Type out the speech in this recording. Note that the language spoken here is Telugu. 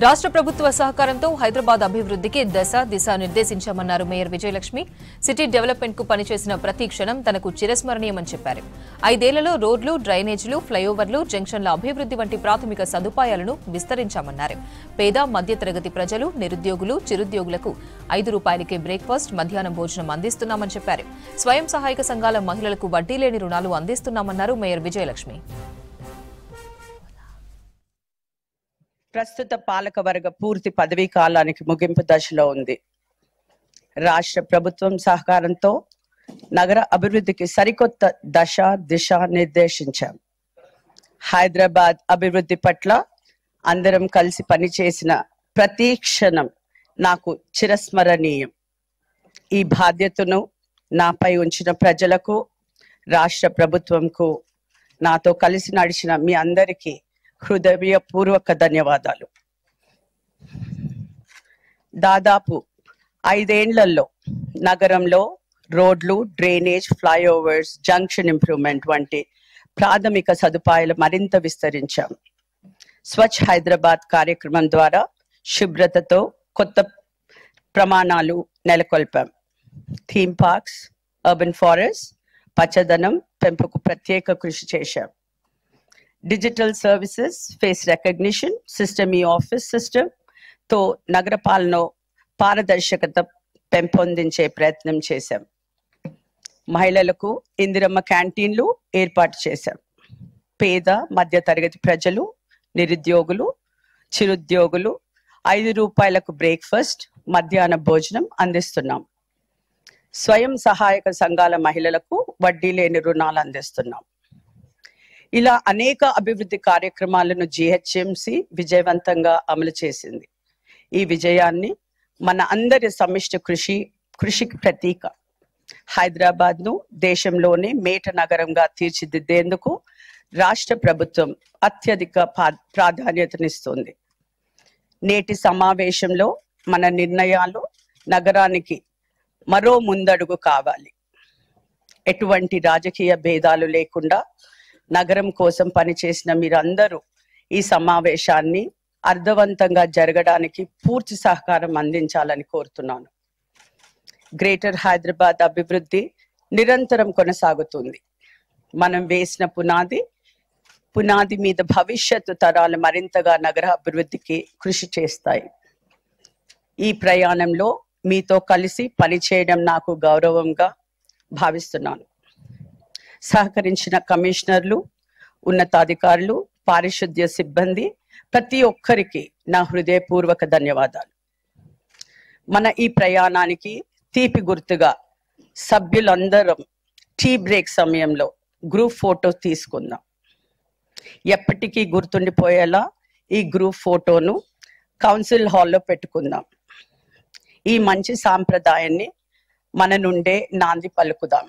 రాష్ట్ర ప్రభుత్వ సహకారంతో హైదరాబాద్ అభివృద్ధికి దిశ నిర్దేశించామన్నారు మేయర్ విజయలక్ష్మి. సిటీ డెవలప్మెంట్ కు పనిచేసిన ప్రతి క్షణం తనకు చిరస్మరణీయమని చెప్పారు. 5 ఏళ్లలో రోడ్లు, డ్రైనేజీలు, ఫ్లైఓవర్లు, జంక్షన్ల అభివృద్ధి వంటి ప్రాథమిక సదుపాయాలను విస్తరించామన్నారు. పేద మధ్యతరగతి ప్రజలు, నిరుద్యోగులు, చిరుద్యోగులకు ₹5కే బ్రేక్ఫాస్ట్, మధ్యాహ్నం భోజనం అందిస్తున్నామని చెప్పారు. స్వయం సహాయక సంఘాల మహిళలకు వడ్డీ లేని రుణాలు అందిస్తున్నామన్నారు మేయర్ విజయలక్ష్మి. ప్రస్తుత పాలకవర్గ పూర్తి పదవీ కాలానికి ముగింపు దశలో ఉంది. రాష్ట్ర ప్రభుత్వం సహకారంతో నగర అభివృద్ధికి సరికొత్త దిశ నిర్దేశించాం. హైదరాబాద్ అభివృద్ధి పట్ల అందరం కలిసి పనిచేసిన ప్రతి క్షణం నాకు చిరస్మరణీయం. ఈ బాధ్యతను నాపై ఉంచిన ప్రజలకు, రాష్ట్ర ప్రభుత్వంకు, నాతో కలిసి నడిచిన మీ అందరికీ హృదయపూర్వక ధన్యవాదాలు. దాదాపు 5 ఏళ్లలో నగరంలో రోడ్లు, డ్రైనేజ్, ఫ్లైఓవర్స్, జంక్షన్ ఇంప్రూవ్మెంట్ వంటి ప్రాథమిక సదుపాయాలు మరింత విస్తరించాం. స్వచ్ఛ హైదరాబాద్ కార్యక్రమం ద్వారా శుభ్రతతో కొత్త ప్రమాణాలు నెలకొల్పాం. థీమ్ పార్క్స్, అర్బన్ ఫారెస్ట్, పచ్చదనం పెంపుకు ప్రత్యేక కృషి చేశాం. Digital services, face recognition system, ఈ ఆఫీస్ సిస్టమ్ తో నగరపాలన పారదర్శకత పెంపొందించే ప్రయత్నం చేశాం. మహిళలకు ఇందిరమ్మ క్యాంటీన్లు ఏర్పాటు చేశాం. పేద మధ్య తరగతి ప్రజలు, నిరుద్యోగులు, చిరుద్యోగులు ₹5కు బ్రేక్ఫాస్ట్, మధ్యాహ్న భోజనం అందిస్తున్నాం. స్వయం సహాయక సంఘాల మహిళలకు వడ్డీ లేని రుణాలు అందిస్తున్నాం. ఇలా అనేక అభివృద్ధి కార్యక్రమాలను జీహెచ్ఎంసీ విజయవంతంగా అమలు చేసింది. ఈ విజయాన్ని మన అందరి సమిష్టి కృషికి ప్రతీక. హైదరాబాద్ ను దేశంలోనే మేట నగరంగా తీర్చిదిద్దేందుకు రాష్ట్ర ప్రభుత్వం అత్యధిక ప్రాధాన్యతనిస్తుంది. నేటి సమావేశంలో మన నిర్ణయాలు నగరానికి మరో ముందడుగు కావాలి. ఎటువంటి రాజకీయ భేదాలు లేకుండా నగరం కోసం పనిచేసిన మీరందరూ ఈ సమావేశాన్ని అర్థవంతంగా జరగడానికి పూర్తి సహకారం అందించాలని కోరుతున్నాను. గ్రేటర్ హైదరాబాద్ అభివృద్ధి నిరంతరం కొనసాగుతుంది. మనం వేసిన పునాది మీద భవిష్యత్తు తరాలు మరింతగా నగర అభివృద్ధికి కృషి చేస్తాయి. ఈ ప్రయాణంలో మీతో కలిసి పనిచేయడం నాకు గౌరవంగా భావిస్తున్నాను. సహకరించిన కమిషనర్లు, ఉన్నతాధికారులు, పారిశుద్ధ్య సిబ్బంది ప్రతి ఒక్కరికి నా హృదయపూర్వక ధన్యవాదాలు. మన ఈ ప్రయాణానికి తీపి గుర్తుగా సభ్యులందరం టీ బ్రేక్ సమయంలో గ్రూప్ ఫోటో తీసుకుందాం. ఎప్పటికీ గుర్తుండిపోయేలా ఈ గ్రూప్ ఫోటోను కౌన్సిల్ హాల్లో పెట్టుకుందాం. ఈ మంచి సాంప్రదాయాన్ని మన నుండే నాంది పలుకుదాం.